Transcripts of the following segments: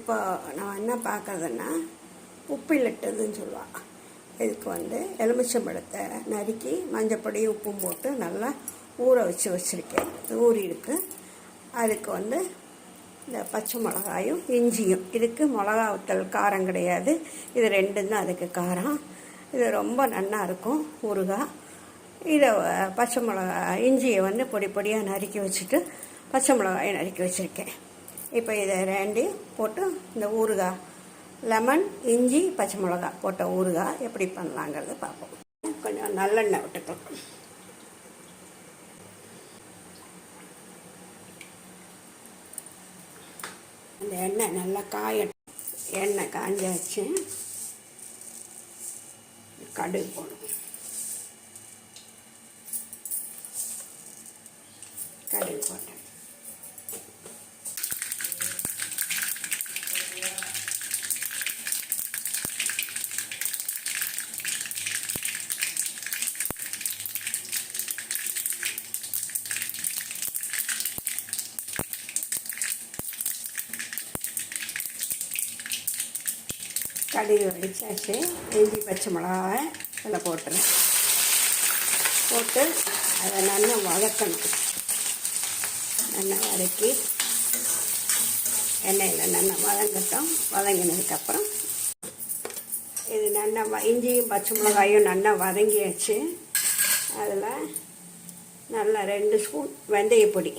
இப்போ நான் என்ன பார்க்குறதுன்னா உப்பு லட்டுன்னு சொல்லுவாள். இதுக்கு எலுமிச்சம்பழத்தை நறுக்கி மஞ்சப்பொடி உப்பும் போட்டு நல்லா ஊற வச்சுருக்கேன். ஊறி இருக்கு. அதுக்கு இந்த பச்சை மிளகாயும் இஞ்சியும். இதுக்கு மிளகா வத்தல் காரம் கிடையாது, இது ரெண்டும் தான் அதுக்கு காரம். இது ரொம்ப நல்லா இருக்கும் ஊறுகாய். இதை பச்சை மிளகா இஞ்சியை பொடி பொடியாக நறுக்கி வச்சுட்டு பச்சை மிளகாயை நறுக்கி வச்சுருக்கேன். இப்போ இதை ரெண்டையும் போட்டு இந்த ஊறுகாய் லெமன் இஞ்சி பச்சை மிளகா போட்ட ஊறுகாய் எப்படி பண்ணலாங்கிறத பார்ப்போம். கொஞ்சம் நல்லெண்ணெய் விட்டுக்கலாம். அந்த எண்ணெய் நல்லா எண்ணெய் காஞ்சாச்சு. கடுகு போடணும். கடுகு போட்டேன். கடுகு வெடிச்சாச்சு. இஞ்சி பச்சை மிளகாவை அதில் போட்டுறேன். போட்டு அதை நல்லா வதக்கணும். நல்லா வதக்கி எண்ணெயில் நல்லா வதங்கட்டும். வதங்கினதுக்கப்புறம் இது நல்லா இஞ்சியும் பச்சை மிளகாயும் நல்லா வதங்கியாச்சு. அதில் நல்லா 2 ஸ்பூன் வெந்தயப்பொடி,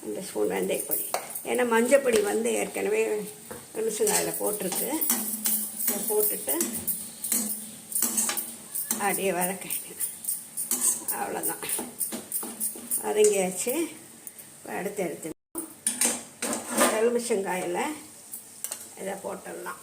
2 ஸ்பூன் வெந்தயப்பொடி. ஏன்னா மஞ்சப்பொடி ஏற்கனவே எலுமிச்சங்காயில் போட்டிருக்கு. அதை போட்டுட்டு அப்படியே வதக்கிட்டேன். அவ்வளோதான், வதங்கியாச்சு. எடுத்து எலுமிச்சங்காயில் இதை போட்டுடலாம்.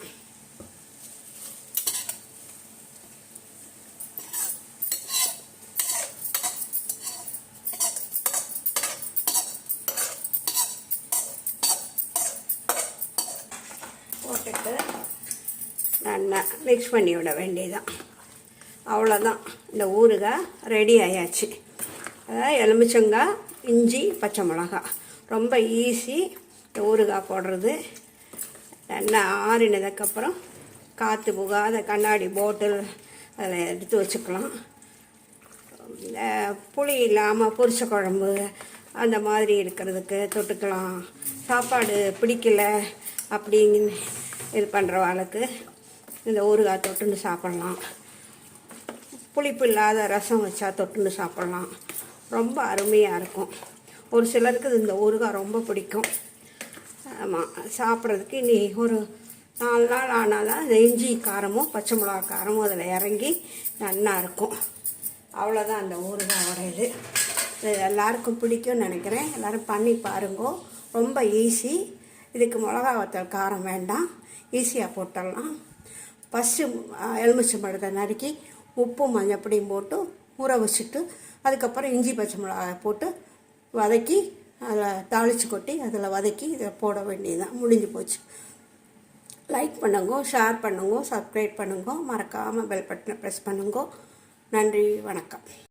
போட்டுட்டு நல்லா மிக்ஸ் பண்ணி விட வேண்டியதான். அவ்வளோதான், இந்த ஊறுகாய் ரெடி ஆயாச்சு. அதாவது எலுமிச்சங்காய் இஞ்சி பச்சை மிளகாய் ரொம்ப ஈஸி. இந்த ஊறுகாய் போடுறது நல்லா ஆறினதுக்கப்புறம் காற்று புகாத கண்ணாடி பாட்டில் அதில் எடுத்து வச்சுக்கலாம். இந்த புளி இல்லாமல் பொரிச்ச குழம்பு அந்த மாதிரி இருக்கிறதுக்கு தொட்டுக்கலாம். சாப்பாடு பிடிக்கல அப்படிங்க இது பண்ணுறவாளுக்கு இந்த ஊறுகாய் தொட்டுன்னு சாப்பிட்லாம். புளிப்பு இல்லாத ரசம் வச்சா தொட்டுன்னு சாப்பிட்லாம். ரொம்ப அருமையாக இருக்கும். ஒரு சிலருக்கு இந்த ஊறுகாய் ரொம்ப பிடிக்கும். ஆமாம், சாப்பிட்றதுக்கு இனி ஒரு 4 நாள் ஆனால் தான் இந்த இஞ்சி காரமும் பச்சை மிளகா காரமும் அதில் இறங்கி நல்லா இருக்கும். அவ்வளோதான் அந்த ஊறுகாயோட இது எல்லாருக்கும் பிடிக்கும்னு நினைக்கிறேன். எல்லோரும் பண்ணி பாருங்கோ. ரொம்ப ஈஸி. இதுக்கு மிளகா வத்தல் காரம் வேண்டாம், ஈஸியாக போட்டுடலாம். ஃபஸ்ட்டு எலுமிச்சம்பழத்தை நறுக்கி உப்பும் மஞ்சப்பொடியும் போட்டு ஊற வச்சுட்டு அதுக்கப்புறம் இஞ்சி பச்சை மிளகாய் போட்டு வதக்கி அதில் தாளித்து கொட்டி அதில் வதக்கி இதை போட வேண்டியதுதான். முடிஞ்சு போச்சு. லைக் பண்ணுங்க, ஷேர் பண்ணுங்க, சப்ஸ்கிரைப் பண்ணுங்க, மறக்காமல் பெல் பட்டனை ப்ரெஸ் பண்ணுங்க. நன்றி, வணக்கம்.